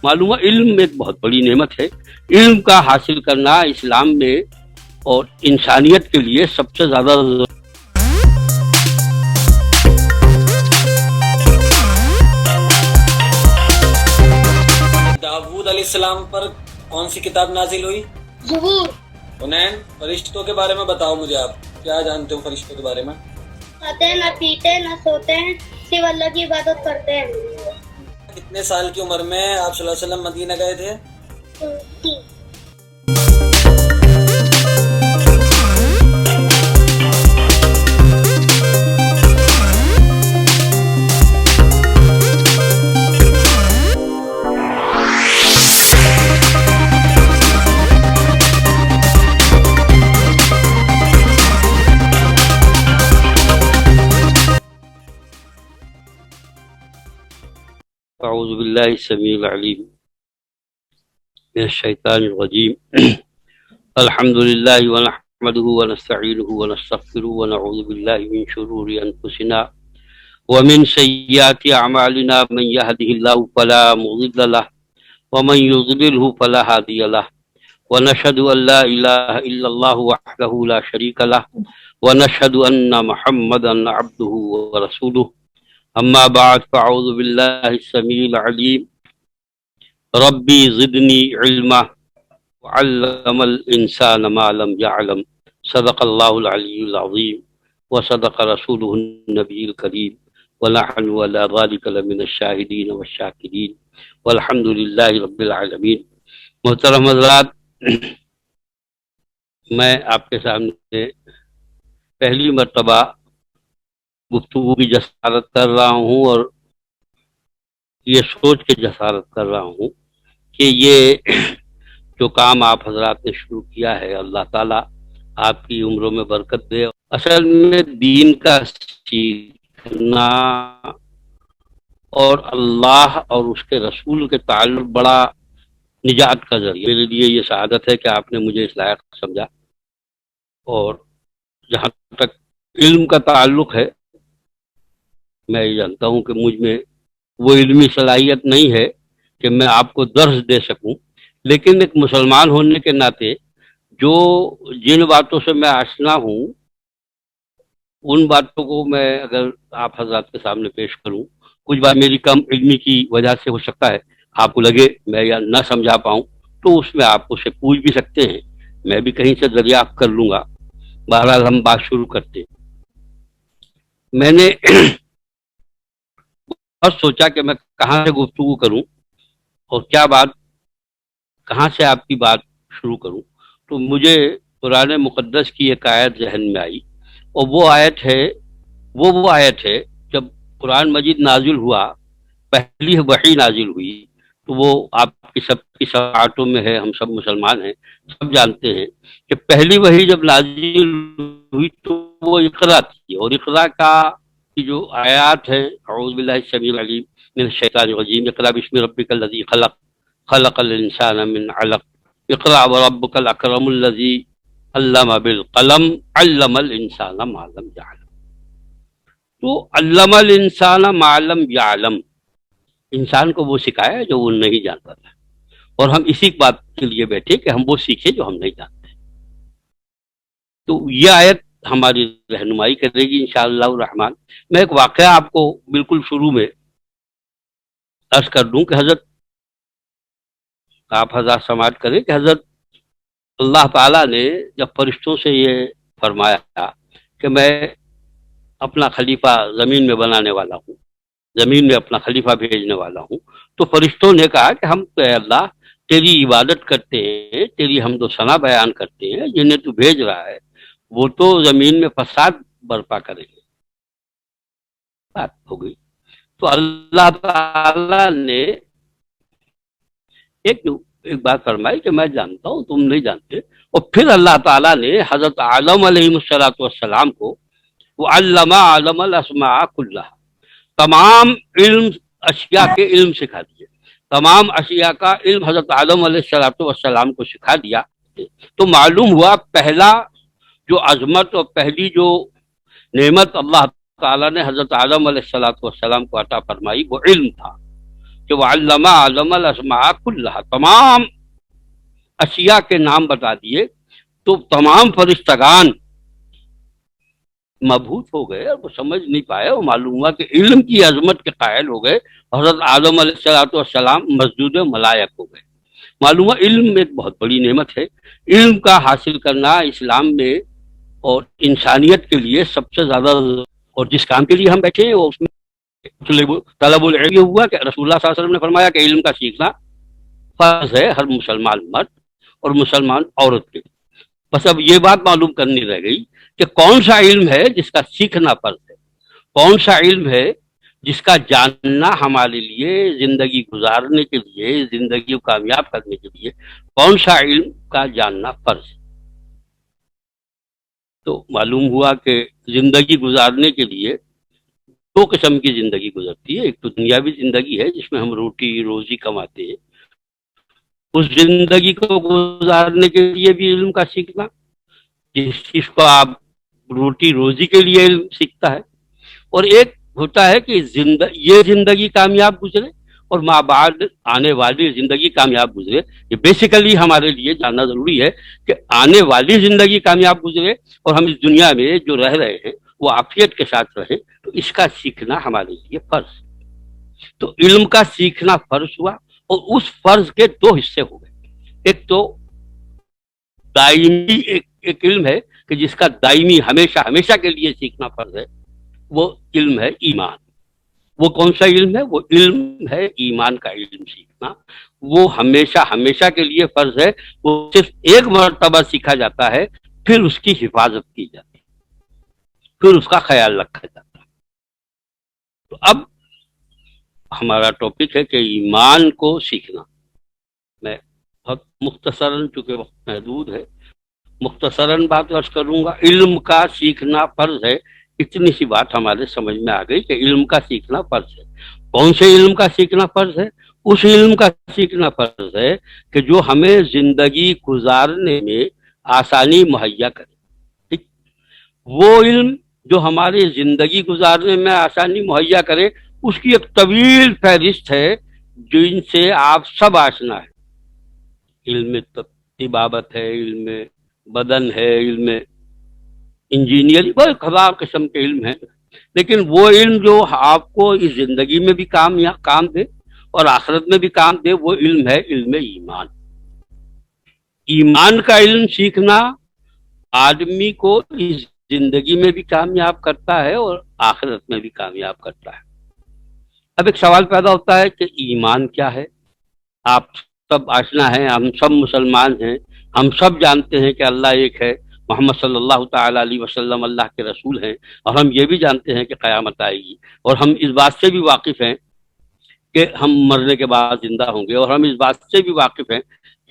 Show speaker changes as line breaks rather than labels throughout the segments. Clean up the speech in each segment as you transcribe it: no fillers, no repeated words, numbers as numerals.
معلوم ہے علم ایک بہت بڑی نعمت ہے. علم کا حاصل کرنا اسلام میں اور انسانیت کے لیے سب سے زیادہ
داؤد علیہ السلام پر کون سی کتاب نازل ہوئی؟
زبور.
حنین، فرشتوں کے بارے میں بتاؤ مجھے، آپ کیا جانتے ہو فرشتوں کے بارے میں؟
کھاتے ہیں، نہ پیتے، نہ سوتے ہیں، صرف اللہ کی عبادت کرتے ہیں.
کتنے سال کی عمر میں آپ صلی اللہ علیہ وسلم مدینہ گئے تھے؟
اعوذ باللہ السمیع العلیم من الشیطان الرجیم. الحمد للہ ونحمدہ ونستعینہ ونستغفرہ ونعوذ باللہ من شرور انفسنا ومن سیئات اعمالنا، من یہدہ اللہ فلا مضل له ومن یضللہ فلا ہادی له، ونشهد ان لا الہ الا اللہ وحدہ لا شریک له، ونشهد ان محمدا عبدہ ورسولہ. اما بعد فاعوذ باللہ السمیع العلیم. ربی زدنی علما وعلم الانسان ما لم يعلم. صدق اللہ العلی العظیم وصدق رسولہ النبی الکریم ونحن على ذلك لمن الشاہدین والشاکرین والحمد للہ رب العالمین. محترم حضرات، میں آپ کے سامنے پہلی مرتبہ گفتگو کی جسارت کر رہا ہوں اور یہ سوچ کے جسارت کر رہا ہوں کہ یہ جو کام آپ حضرات نے شروع کیا ہے، اللہ تعالیٰ آپ کی عمروں میں برکت دے. اصل میں دین کا سیکھنا اور اللہ اور اس کے رسول کے تعلق بڑا نجات کا ذریعہ. میرے لیے یہ سعادت ہے کہ آپ نے مجھے اس لائق سمجھا. اور جہاں تک علم کا تعلق ہے، میں یہ جانتا ہوں کہ مجھ میں وہ علمی صلاحیت نہیں ہے کہ میں آپ کو درس دے سکوں، لیکن ایک مسلمان ہونے کے ناطے جو جن باتوں سے میں آشنا ہوں ان باتوں کو میں اگر آپ حضرات کے سامنے پیش کروں، کچھ بات میری کم علمی کی وجہ سے ہو سکتا ہے آپ کو لگے میں یا نہ سمجھا پاؤں، تو اس میں آپ اسے پوچھ بھی سکتے ہیں، میں بھی کہیں سے دریافت کر لوں گا. بہرحال ہم بات شروع کرتے ہیں. میں نے بہت سوچا کہ میں کہاں سے گفتگو کروں اور کیا بات، کہاں سے آپ کی بات شروع کروں. تو مجھے قرآن مقدس کی ایک آیت ذہن میں آئی، اور وہ آیت ہے جب قرآن مجید نازل ہوا، پہلی وحی نازل ہوئی، تو وہ آپ کی سب کی سماعتوں میں ہے، ہم سب مسلمان ہیں، سب جانتے ہیں کہ پہلی وحی جب نازل ہوئی تو وہ اقرا تھی. اور اقرا کا کی جو آیات ہے، اعوذ باللہ السمیع العلیم من الشیطان الرجیم، اقرا بسم ربک الذی خلق، خلق الانسان من علق، اقرا وربک الاکرم الذی علم بالقلم، علم الانسان ما لم یعلم. تو علم الانسان ما لم یعلم، انسان کو وہ سکھایا جو وہ نہیں جانتا تھا، اور ہم اسی بات کے لیے بیٹھے کہ ہم وہ سیکھیں جو ہم نہیں جانتے. تو یہ آیت ہماری رہنمائی کرے گی انشاءاللہ الرحمن. میں ایک واقعہ آپ کو بالکل شروع میں عرض کر دوں کہ حضرت آپ حضرات سماعت کریں کہ حضرت اللہ تعالیٰ نے جب فرشتوں سے یہ فرمایا کہ میں اپنا خلیفہ زمین میں بنانے والا ہوں، زمین میں اپنا خلیفہ بھیجنے والا ہوں، تو فرشتوں نے کہا کہ ہم تو اے اللہ تیری عبادت کرتے ہیں، تیری حمد و ثنا بیان کرتے ہیں، جنہیں تو بھیج رہا ہے وہ تو زمین میں فساد برپا کریں گے. بات ہو گئی. تو اللہ تعالیٰ نے ایک بات فرمائی کہ میں جانتا ہوں تم نہیں جانتے. اور پھر اللہ تعالیٰ نے حضرت آدم علیہ السلام کو وہ علم الاسماء کلھا، تمام علم اشیاء کے علم سکھا دیے، تمام اشیاء کا علم حضرت آدم علیہ السلام کو سکھا دیا. تو معلوم ہوا پہلا جو عظمت اور پہلی جو نعمت اللہ تعالیٰ نے حضرت آدم علیہ السلام کو عطا فرمائی وہ علم تھا. کہ وعلم آدم الاسماء کلھا، تمام اشیاء کے نام بتا دیے، تو تمام فرشتگان مبہوت ہو گئے اور وہ سمجھ نہیں پائے، اور معلوم ہوا کہ علم کی عظمت کے قائل ہو گئے، حضرت آدم علیہ السلام مسجود ملائک ہو گئے۔ معلوم ہوا علم ایک بہت بڑی نعمت ہے، علم کا حاصل کرنا اسلام میں اور انسانیت کے لیے سب سے زیادہ، اور جس کام کے لیے ہم بیٹھے ہیں وہ اس میں طلب العلم یہ ہوا کہ رسول اللہ صلی اللہ علیہ وسلم نے فرمایا کہ علم کا سیکھنا فرض ہے ہر مسلمان مرد اور مسلمان عورت کے۔ بس اب یہ بات معلوم کرنی رہ گئی کہ کون سا علم ہے جس کا سیکھنا فرض ہے، کون سا علم ہے جس کا جاننا ہمارے لیے زندگی گزارنے کے لیے، زندگی کو کامیاب کرنے کے لیے کون سا علم کا جاننا فرض ہے۔ تو معلوم ہوا کہ زندگی گزارنے کے لیے دو قسم کی زندگی گزرتی ہے، ایک تو دنیاوی زندگی ہے جس میں ہم روٹی روزی کماتے ہیں، اس زندگی کو گزارنے کے لیے بھی علم کا سیکھنا، جس چیز کو آپ روٹی روزی کے لیے علم سیکھتا ہے، اور ایک ہوتا ہے کہ یہ زندگی کامیاب گزرے اور ماں بعد آنے والی زندگی کامیاب گزرے۔ یہ بیسیکلی ہمارے لیے جاننا ضروری ہے کہ آنے والی زندگی کامیاب گزرے اور ہم اس دنیا میں جو رہ رہے ہیں وہ عافیت کے ساتھ رہیں، تو اس کا سیکھنا ہمارے لیے فرض ہے۔ تو علم کا سیکھنا فرض ہوا، اور اس فرض کے دو حصے ہو گئے، ایک تو دائمی ایک علم ہے کہ جس کا دائمی ہمیشہ ہمیشہ کے لیے سیکھنا فرض ہے، وہ علم ہے ایمان۔ وہ کون سا علم ہے؟ وہ علم ہے ایمان کا علم سیکھنا، وہ ہمیشہ ہمیشہ کے لیے فرض ہے، وہ صرف ایک مرتبہ سیکھا جاتا ہے، پھر اس کی حفاظت کی جاتی ہے، پھر اس کا خیال رکھا جاتا ہے۔ تو اب ہمارا ٹاپک ہے کہ ایمان کو سیکھنا۔ میں بہت مختصراً، چونکہ وقت محدود ہے، مختصراً بات عرض کروں گا۔ علم کا سیکھنا فرض ہے، اتنی سی بات ہمارے سمجھ میں آ گئی کہ علم کا سیکھنا فرض ہے۔ کون سے علم کا سیکھنا فرض ہے؟ اس علم کا سیکھنا فرض ہے کہ جو ہمیں زندگی گزارنے میں آسانی مہیا کرے۔ ٹھیک، وہ علم جو ہماری زندگی گزارنے میں آسانی مہیا کرے، اس کی ایک طویل فہرست ہے جن سے آپ سب آشنا ہے۔ علم طبابت ہے، علم بدن ہے، علم انجینئرنگ، بہت ہزار قسم کے علم ہیں، لیکن وہ علم جو آپ کو اس زندگی میں بھی کام دے اور آخرت میں بھی کام دے، وہ علم ہے علم ایمان۔ ایمان کا علم سیکھنا آدمی کو اس زندگی میں بھی کامیاب کرتا ہے اور آخرت میں بھی کامیاب کرتا ہے۔ اب ایک سوال پیدا ہوتا ہے کہ ایمان کیا ہے؟ آپ سب آشنا ہیں، ہم سب مسلمان ہیں، ہم سب جانتے ہیں کہ اللہ ایک ہے، محمد صلی اللہ تعالیٰ علیہ وسلم اللہ کے رسول ہیں، اور ہم یہ بھی جانتے ہیں کہ قیامت آئے گی، اور ہم اس بات سے بھی واقف ہیں کہ ہم مرنے کے بعد زندہ ہوں گے، اور ہم اس بات سے بھی واقف ہیں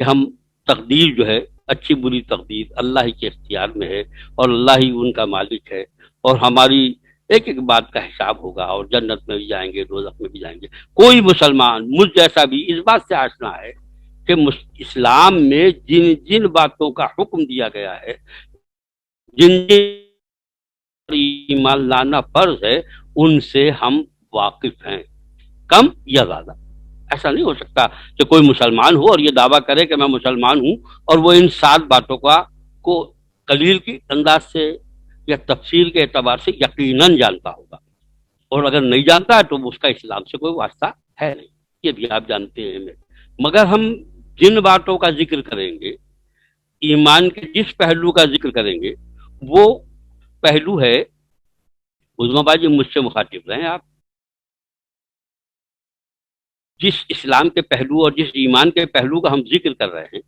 کہ ہم تقدیر جو ہے، اچھی بری تقدیر اللہ ہی کے اختیار میں ہے، اور اللہ ہی ان کا مالک ہے، اور ہماری ایک ایک بات کا حساب ہوگا، اور جنت میں بھی جائیں گے، دوزخ میں بھی جائیں گے۔ کوئی مسلمان مجھ جیسا بھی اس بات سے آشنا ہے کہ اسلام میں جن جن باتوں کا حکم دیا گیا ہے، جن جن ایمان لانا فرض ہے، ان سے ہم واقف ہیں، کم یا زیادہ۔ ایسا نہیں ہو سکتا کہ کوئی مسلمان ہو اور یہ دعویٰ کرے کہ میں مسلمان ہوں، اور وہ ان 7 باتوں کو قلیل کی انداز سے یا تفسیر کے اعتبار سے یقیناً جانتا ہوگا، اور اگر نہیں جانتا ہے تو اس کا اسلام سے کوئی واسطہ ہے نہیں، یہ بھی آپ جانتے ہیں۔ مگر ہم جن باتوں کا ذکر کریں گے، ایمان کے جس پہلو کا ذکر کریں گے، وہ پہلو ہے، عظما باجی مجھ سے مخاطب رہیں آپ، جس اسلام کے پہلو اور جس ایمان کے پہلو کا ہم ذکر کر رہے ہیں،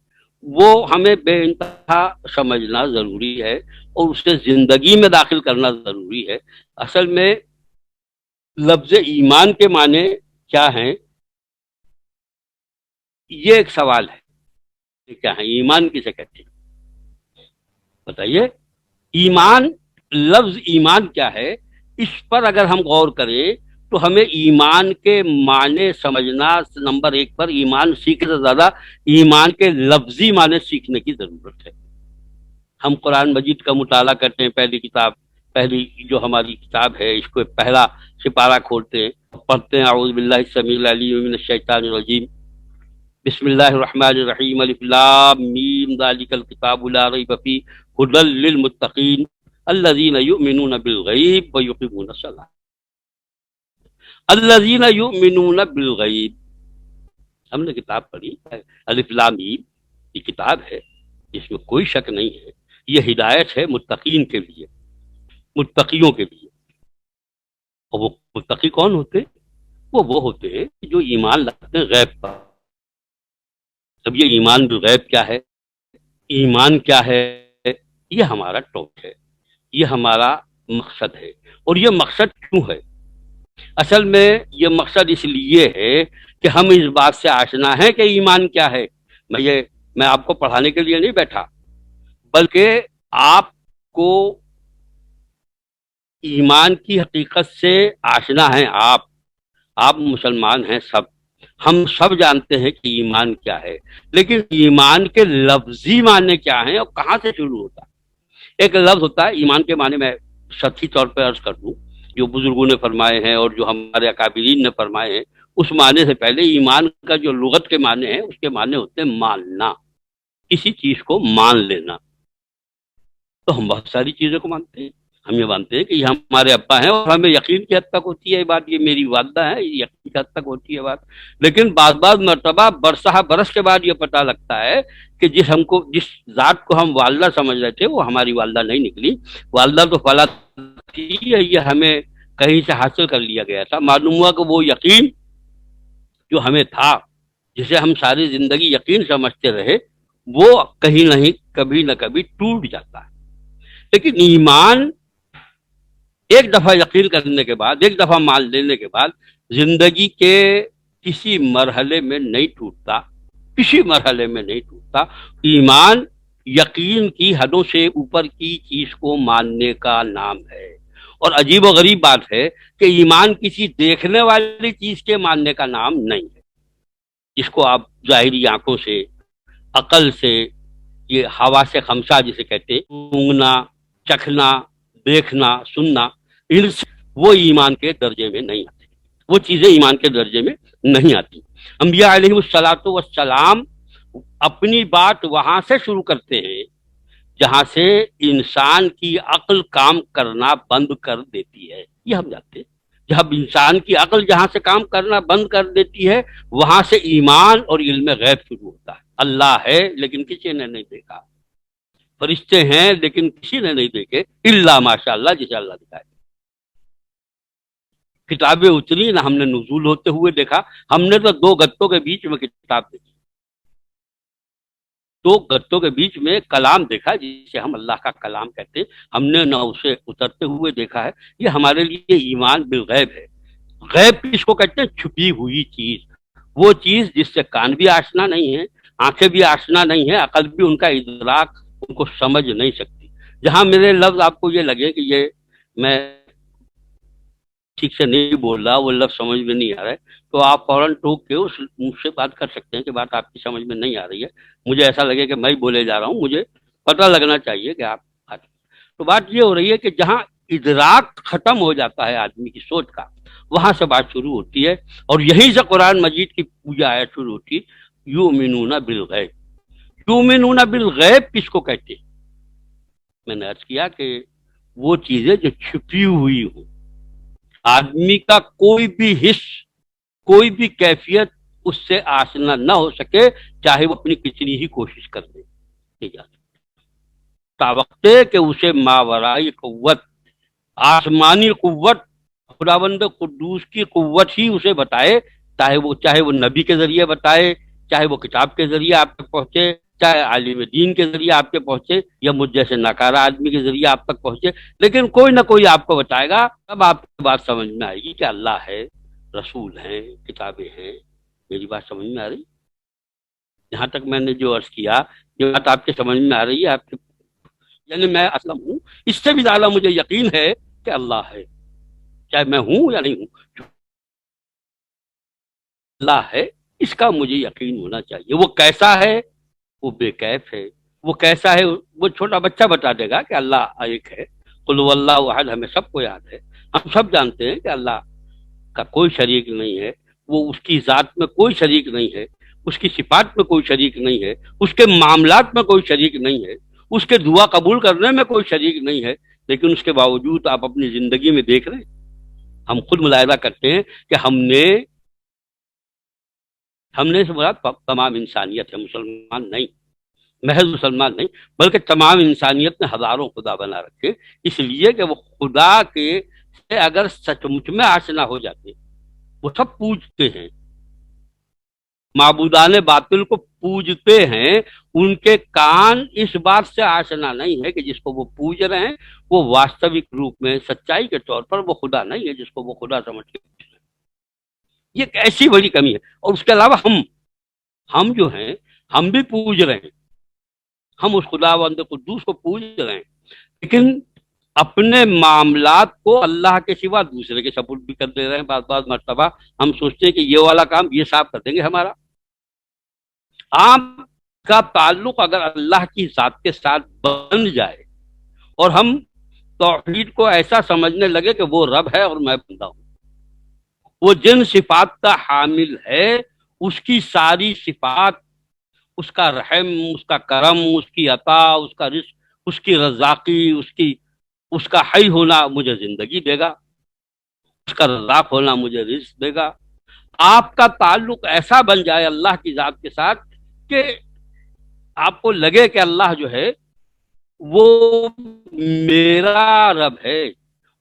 وہ ہمیں بے انتہا سمجھنا ضروری ہے اور اسے زندگی میں داخل کرنا ضروری ہے۔ اصل میں لفظ ایمان کے معنی کیا ہیں، یہ ایک سوال ہے، کیا ہے ایمان کسے کہتے ہیں؟ بتائیے، ایمان، لفظ ایمان کیا ہے؟ اس پر اگر ہم غور کریں تو ہمیں ایمان کے معنی سمجھنا، نمبر 1 پر ایمان سیکھنے سے زیادہ ایمان کے لفظی معنی سیکھنے کی ضرورت ہے۔ ہم قرآن مجید کا مطالعہ کرتے ہیں، پہلی کتاب پہلی جو ہماری کتاب ہے اس کو پہلا سپارہ کھولتے ہیں، پڑھتے ہیں اعوذ باللہ السمیع العلیم من الشیطان الرجیم، بسم اللہ الرحمن الرحیم، الف لام میم ذالک الکتاب لا ریب فیہ ھدی للمتقین الذین یؤمنون بالغیب ویقیمون الصلاۃ، الذین یؤمنون بالغیب، ہم نے کتاب پڑھی الف لام میم، یہ کتاب ہے جس میں کوئی شک نہیں ہے، یہ ہدایت ہے متقین کے لیے، متقیوں کے لیے۔ اور وہ متقی کون ہوتے؟ وہ ہوتے ہیں جو ایمان لاتے ہیں غیب پر۔ اب یہ ایمان بالغیب کیا ہے، ایمان کیا ہے، یہ ہمارا ٹاپک ہے، یہ ہمارا مقصد ہے۔ اور یہ مقصد کیوں ہے؟ اصل میں یہ مقصد اس لیے ہے کہ ہم اس بات سے آشنا ہیں کہ ایمان کیا ہے۔ میں آپ کو پڑھانے کے لیے نہیں بیٹھا، بلکہ آپ کو ایمان کی حقیقت سے آشنا ہیں۔ آپ مسلمان ہیں، ہم سب جانتے ہیں کہ ایمان کیا ہے، لیکن ایمان کے لفظی معنی کیا ہیں اور کہاں سے شروع ہوتا ہے؟ ایک لفظ ہوتا ہے ایمان کے معنی، میں سطحی طور پہ عرض کر دوں، جو بزرگوں نے فرمائے ہیں اور جو ہمارے اکابرین نے فرمائے ہیں، اس معنی سے پہلے ایمان کا جو لغت کے معنی ہے، اس کے معنی ہوتے ہیں ماننا، کسی چیز کو مان لینا۔ تو ہم بہت ساری چیزوں کو مانتے ہیں، ہم یہ مانتے ہیں کہ یہ ہمارے ابا ہیں اور ہمیں یقین کی حد تک ہوتی ہے یہ بات، یہ میری والدہ ہے، یہ یقین کی حد تک ہوتی ہے بات۔ لیکن بعض مرتبہ برسہ برس کے بعد یہ پتہ لگتا ہے کہ جس ذات کو ہم والدہ سمجھ رہے تھے وہ ہماری والدہ نہیں نکلی، والدہ تو فلا تھی، یہ ہمیں کہیں سے حاصل کر لیا گیا تھا۔ معلوم ہوا کہ وہ یقین جو ہمیں تھا، جسے ہم ساری زندگی یقین سمجھتے رہے، وہ کہیں نہیں کبھی نہ کبھی ٹوٹ جاتا ہے۔ لیکن ایمان ایک دفعہ یقین کرنے کے بعد، ایک دفعہ مان لینے کے بعد، زندگی کے کسی مرحلے میں نہیں ٹوٹتا، کسی مرحلے میں نہیں ٹوٹتا۔ ایمان یقین کی حدوں سے اوپر کی چیز کو ماننے کا نام ہے۔ اور عجیب و غریب بات ہے کہ ایمان کسی دیکھنے والی چیز کے ماننے کا نام نہیں ہے، جس کو آپ ظاہری آنکھوں سے، عقل سے، یہ حواس خمسہ جسے کہتے ہیں، سونگھنا، چکھنا، دیکھنا، سننا، ان سے وہ ایمان کے درجے میں نہیں آتے، وہ چیزیں ایمان کے درجے میں نہیں آتی۔ انبیاء علیہ الصلاۃ والسلام اپنی بات وہاں سے شروع کرتے ہیں جہاں سے انسان کی عقل کام کرنا بند کر دیتی ہے، یہ ہم جانتے ہیں۔ جب انسان کی عقل جہاں سے کام کرنا بند کر دیتی ہے، وہاں سے ایمان اور علم غیب شروع ہوتا ہے۔ اللہ ہے لیکن کسی نے نہیں دیکھا، فرشتے ہیں لیکن کسی نے نہیں دیکھے، الا ماشاء اللہ جسے اللہ دکھائے۔ کتابیں اتری نہ ہم نے نزول ہوتے ہوئے دیکھا، ہم نے تو دو گتوں کے بیچ میں کتاب دیکھی، دو گتوں کے بیچ میں کلام دیکھا جسے ہم اللہ کا کلام کہتے ہیں، ہم نے نہ اسے اترتے ہوئے دیکھا ہے۔ یہ ہمارے لیے ایمان بالغیب ہے۔ غیب کس کو کہتے ہیں؟ چھپی ہوئی چیز، وہ چیز جس سے کان بھی آشنا نہیں ہے، آنکھیں بھی آشنا نہیں ہے، عقل بھی ان کا ادراک ان کو سمجھ نہیں سکتی۔ جہاں میرے لفظ آپ کو یہ لگے کہ یہ میں ٹھیک سے نہیں بول رہا، وہ لفظ سمجھ میں نہیں آ رہا ہے، تو آپ فوراً ٹوک کے مجھ سے بات کر سکتے ہیں کہ بات آپ کی سمجھ میں نہیں آ رہی ہے، مجھے ایسا لگے کہ میں ہی بولے جا رہا ہوں، مجھے پتہ لگنا چاہیے کہ آپ۔ تو بات یہ ہو رہی ہے کہ جہاں ادراک ختم ہو جاتا ہے آدمی کی سوچ کا، وہاں سے بات شروع ہوتی ہے، اور یہیں سے قرآن مجید کی پوجا آیت شروع ہوتی ہے، یؤمنون بالغیب۔ یؤمنون بالغیب کس کو کہتے ہیں؟ میں نے عرض کیا کہ وہ چیزیں جو چھپی ہوئی ہوں، آدمی کا کوئی بھی حص، کوئی بھی کیفیت اس سے آشنا نہ ہو سکے، چاہے وہ اپنی کتنی ہی کوشش کر دے، نہیں جا سکتا، تا وقت کہ اسے ماورائی قوت، آسمانی قوت، خداوند قدوس کی قوت ہی اسے بتائے، چاہے وہ نبی کے ذریعے بتائے، چاہے وہ کتاب کے ذریعے آپ تک پہنچے، چاہے عالم دین کے ذریعے آپ کے پہنچے، یا مجھ جیسے ناکارہ آدمی کے ذریعے آپ تک پہنچے، لیکن کوئی نہ کوئی آپ کو بتائے گا، تب آپ کو بات سمجھ میں آئے گی کہ اللہ ہے، رسول ہیں، کتابیں ہیں۔ میری بات سمجھ میں آ رہی؟ یہاں تک میں نے جو عرض کیا، یہ بات آپ کے سمجھ میں آ رہی ہے؟ آپ کے یعنی میں اسلم ہوں، اس سے بھی زیادہ مجھے یقین ہے کہ اللہ ہے، چاہے میں ہوں یا نہیں ہوں، اللہ ہے، اس کا مجھے یقین ہونا چاہیے۔ وہ کیسا ہے؟ وہ بے کیف ہے۔ وہ کیسا ہے؟ وہ چھوٹا بچہ بتا دے گا کہ اللہ ایک ہے، قل هو اللہ احد ہمیں سب کو یاد ہے. ہم سب جانتے ہیں کہ اللہ کا کوئی شریک نہیں ہے، وہ اس کی ذات میں کوئی شریک نہیں ہے، اس کی صفات میں کوئی شریک نہیں ہے، اس کے معاملات میں کوئی شریک نہیں ہے، اس کے دعا قبول کرنے میں کوئی شریک نہیں ہے. لیکن اس کے باوجود آپ اپنی زندگی میں دیکھ رہے ہیں، ہم خود ملاحظہ کرتے ہیں کہ ہم نے اس مراد تمام انسانیت ہے، مسلمان نہیں، محض مسلمان نہیں، بلکہ تمام انسانیت نے ہزاروں خدا بنا رکھے، اس لیے کہ وہ خدا کے سے اگر سچ مچ میں آشنا ہو جاتے، وہ سب پوجتے ہیں، معبودان باطل کو پوجتے ہیں، ان کے کان اس بات سے آشنا نہیں ہے کہ جس کو وہ پوج رہے ہیں وہ واستوک روپ میں سچائی کے طور پر وہ خدا نہیں ہے جس کو وہ خدا سمجھ کے پوج رہے ہیں. یہ ایک ایسی بڑی کمی ہے. اور اس کے علاوہ ہم جو ہیں ہم بھی پوج رہے ہیں، ہم اس خداوند قدوس کو پوج رہے ہیں، لیکن اپنے معاملات کو اللہ کے سوا دوسرے کے سپرد بھی کر دے رہے ہیں. بعض مرتبہ ہم سوچتے ہیں کہ یہ والا کام یہ صاحب کر دیں گے ہمارا. آپ کا تعلق اگر اللہ کی ذات کے ساتھ بن جائے اور ہم توحید کو ایسا سمجھنے لگے کہ وہ رب ہے اور میں بندہ ہوں، وہ جن صفات کا حامل ہے اس کی ساری صفات، اس کا رحم، اس کا کرم، اس کی عطا، اس کا رزق، اس کی رزاقی، اس کا حی ہونا مجھے زندگی دے گا، اس کا رزاق ہونا مجھے رزق دے گا. آپ کا تعلق ایسا بن جائے اللہ کی ذات کے ساتھ کہ آپ کو لگے کہ اللہ جو ہے وہ میرا رب ہے.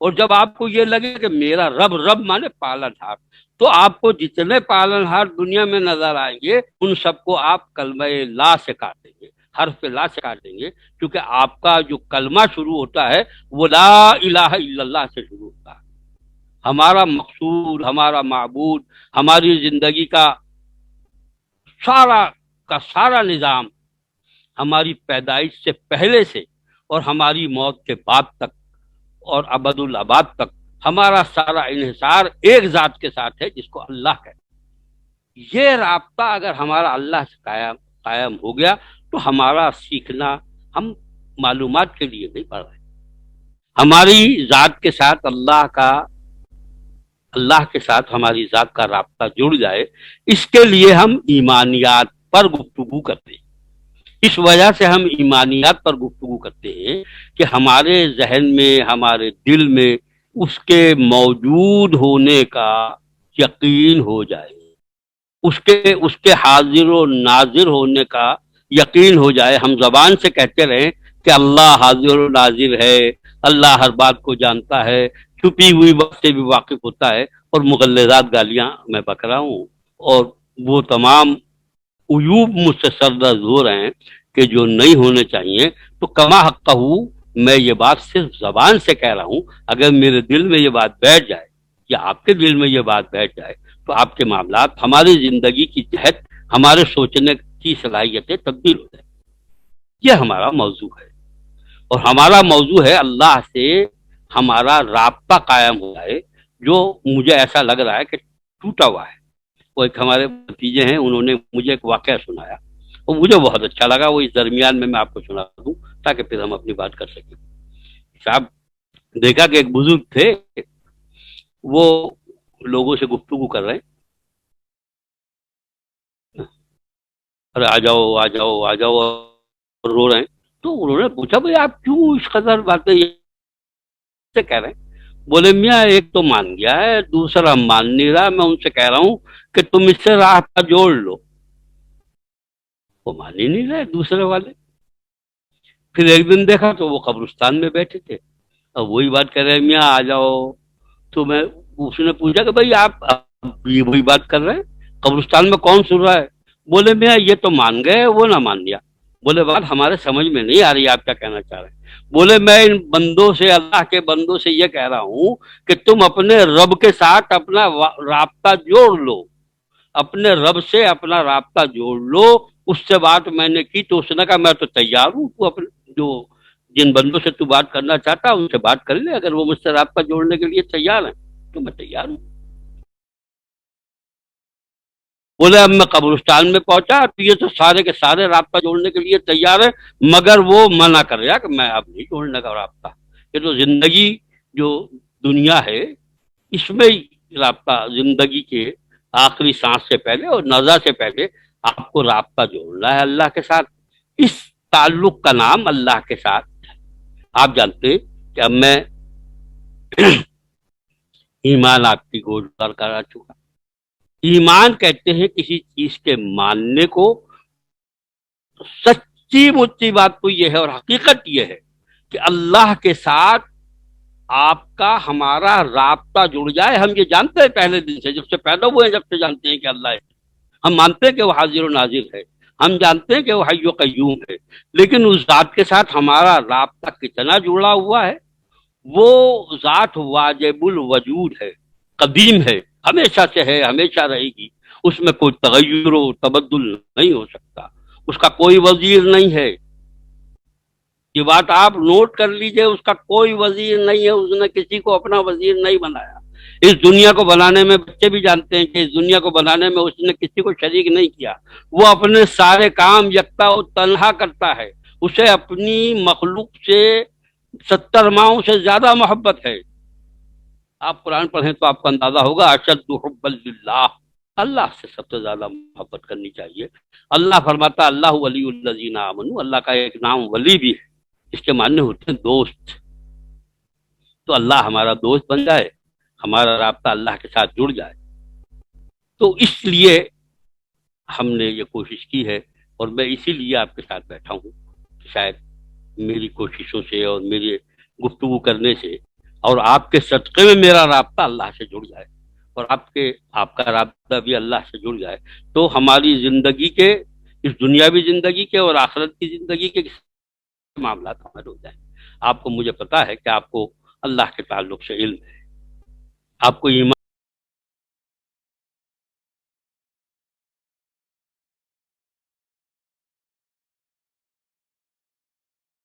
اور جب آپ کو یہ لگے کہ میرا رب مانے پالن ہار، تو آپ کو جتنے پالن ہار دنیا میں نظر آئیں گے ان سب کو آپ کلمہ لا سے کاٹیں گے، حرف لا سے کاٹیں گے، کیونکہ آپ کا جو کلمہ شروع ہوتا ہے وہ لا الہ الا اللہ سے شروع ہوتا ہے. ہمارا مقصود، ہمارا معبود، ہماری زندگی کا سارا نظام، ہماری پیدائش سے پہلے سے اور ہماری موت کے بعد تک اور ابد الاباد تک ہمارا سارا انحصار ایک ذات کے ساتھ ہے جس کو اللہ کہتے ہیں. یہ رابطہ اگر ہمارا اللہ سے قائم ہو گیا تو ہمارا سیکھنا، ہم معلومات کے لیے نہیں پڑھ رہے، ہماری ذات کے ساتھ اللہ کے ساتھ ہماری ذات کا رابطہ جڑ جائے، اس کے لیے ہم ایمانیات پر گفتگو کرتے ہیں. اس وجہ سے ہم ایمانیات پر گفتگو کرتے ہیں کہ ہمارے ذہن میں، ہمارے دل میں اس کے موجود ہونے کا یقین ہو جائے، اس کے حاضر و ناظر ہونے کا یقین ہو جائے. ہم زبان سے کہتے رہیں کہ اللہ حاضر و ناظر ہے، اللہ ہر بات کو جانتا ہے، چھپی ہوئی بات سے بھی واقف ہوتا ہے، اور مغلظات گالیاں میں بک رہا ہوں اور وہ تمام عیوب مجھ سے سردرد ہو رہے ہیں کہ جو نہیں ہونے چاہیے. تو کما حق ہوں، میں یہ بات صرف زبان سے کہہ رہا ہوں. اگر میرے دل میں یہ بات بیٹھ جائے یا آپ کے دل میں یہ بات بیٹھ جائے تو آپ کے معاملات، ہماری زندگی کی جہت، ہمارے سوچنے کی صلاحیتیں تبدیل ہو جائیں. یہ ہمارا موضوع ہے، اور ہمارا موضوع ہے اللہ سے ہمارا رابطہ قائم ہو جائے، جو مجھے ایسا لگ رہا ہے کہ ٹوٹا ہوا ہے. وہ ایک ہمارے بھتیجے ہیں، انہوں نے مجھے ایک واقعہ سنایا اور مجھے بہت اچھا لگا. وہ اس درمیان میں آپ کو سنا دوں تاکہ پھر ہم اپنی بات کر سکیں. صاحب دیکھا کہ ایک بزرگ تھے، وہ لوگوں سے گفتگو کر رہے ہیں، ارے آ جاؤ آ جاؤ آ جاؤ، اور رو رہے ہیں. تو انہوں نے پوچھا بھائی آپ کیوں اس قدر باتیں سے کہہ رہے ہیں؟ بولے میاں ایک تو مان گیا ہے، دوسرا مان نہیں رہا، میں ان سے کہہ رہا ہوں کہ تم اس سے راستہ جوڑ لو. وہ مان ہی نہیں رہے دوسرے والے. پھر ایک دن دیکھا تو وہ قبرستان میں بیٹھے تھے اور وہی بات کر رہے ہیں میاں آ جاؤ. تو اس نے پوچھا کہ بھائی آپ یہ وہی بات کر رہے ہیں، قبرستان میں کون سن رہا ہے؟ بولے میاں یہ تو مان گئے، وہ نہ مان لیا. بولے بات ہمارے سمجھ میں نہیں آ رہی، آپ کیا کہنا چاہ رہے ہیں؟ بولے میں ان بندوں سے، اللہ کے بندوں سے یہ کہہ رہا ہوں کہ تم اپنے رب کے ساتھ اپنا رابطہ جوڑ لو، اپنے رب سے اپنا رابطہ جوڑ لو. اس سے بات میں نے کی تو اس نے کہا میں تو تیار ہوں، تو اپنے جن بندوں سے تو بات کرنا چاہتا ان سے بات کر لے، اگر وہ مجھ سے رابطہ جوڑنے کے لیے تیار ہیں تو میں تیار ہوں. بولے اب میں قبرستان میں پہنچا تو یہ تو سارے کے سارے رابطہ جوڑنے کے لیے تیار ہے، مگر وہ منع کر رہا کہ میں اب نہیں جوڑنے کا رابطہ، یہ تو زندگی جو دنیا ہے اس میں ہی رابطہ، زندگی کے آخری سانس سے پہلے اور نزا سے پہلے آپ کو رابطہ جوڑنا ہے اللہ کے ساتھ. اس تعلق کا نام اللہ کے ساتھ. آپ جانتے ہیں کہ اب میں ایمان آپ کی گوشت پر کرا چکا. ایمان کہتے ہیں کسی چیز کے ماننے کو. سچی مچی بات تو یہ ہے اور حقیقت یہ ہے کہ اللہ کے ساتھ آپ کا ہمارا رابطہ جڑ جائے. ہم یہ جانتے ہیں پہلے دن سے، جب سے پیدا ہوئے ہیں جب سے جانتے ہیں کہ اللہ ہے. ہم مانتے ہیں کہ وہ حاضر و ناظر ہے، ہم جانتے ہیں کہ وہ حی و قیوم ہے، لیکن اس ذات کے ساتھ ہمارا رابطہ کتنا جڑا ہوا ہے. وہ ذات واجب الوجود ہے، قدیم ہے، ہمیشہ سے ہے، ہمیشہ رہے گی. اس میں کوئی تغیر و تبدل نہیں ہو سکتا، اس کا کوئی وزیر نہیں ہے. یہ بات آپ نوٹ کر لیجئے، اس کا کوئی وزیر نہیں ہے، اس نے کسی کو اپنا وزیر نہیں بنایا. اس دنیا کو بنانے میں بچے بھی جانتے ہیں کہ اس دنیا کو بنانے میں اس نے کسی کو شریک نہیں کیا. وہ اپنے سارے کام یکتا و تنہا کرتا ہے. اسے اپنی مخلوق سے 70 ماہوں سے زیادہ محبت ہے. آپ قرآن پڑھیں تو آپ کو اندازہ ہوگا اشد حب للہ، اللہ سے سب سے زیادہ محبت کرنی چاہیے. اللہ فرماتا اللہ ولی الذین آمنوا، اللہ کا ایک نام ولی بھی ہے، اس کے معنی ہوتے ہیں دوست. تو اللہ ہمارا دوست بن جائے، ہمارا رابطہ اللہ کے ساتھ جڑ جائے. تو اس لیے ہم نے یہ کوشش کی ہے، اور میں اسی لیے آپ کے ساتھ بیٹھا ہوں کہ شاید میری کوششوں سے اور میری گفتگو کرنے سے اور آپ کے صدقے میں میرا رابطہ اللہ سے جڑ جائے، اور آپ کا رابطہ بھی اللہ سے جڑ جائے، تو ہماری زندگی کے، اس دنیاوی زندگی کے اور آخرت کی زندگی کے معاملات حل ہو جائیں. آپ کو، مجھے پتا ہے کہ آپ کو اللہ کے تعلق سے علم ہے، آپ کو ایمان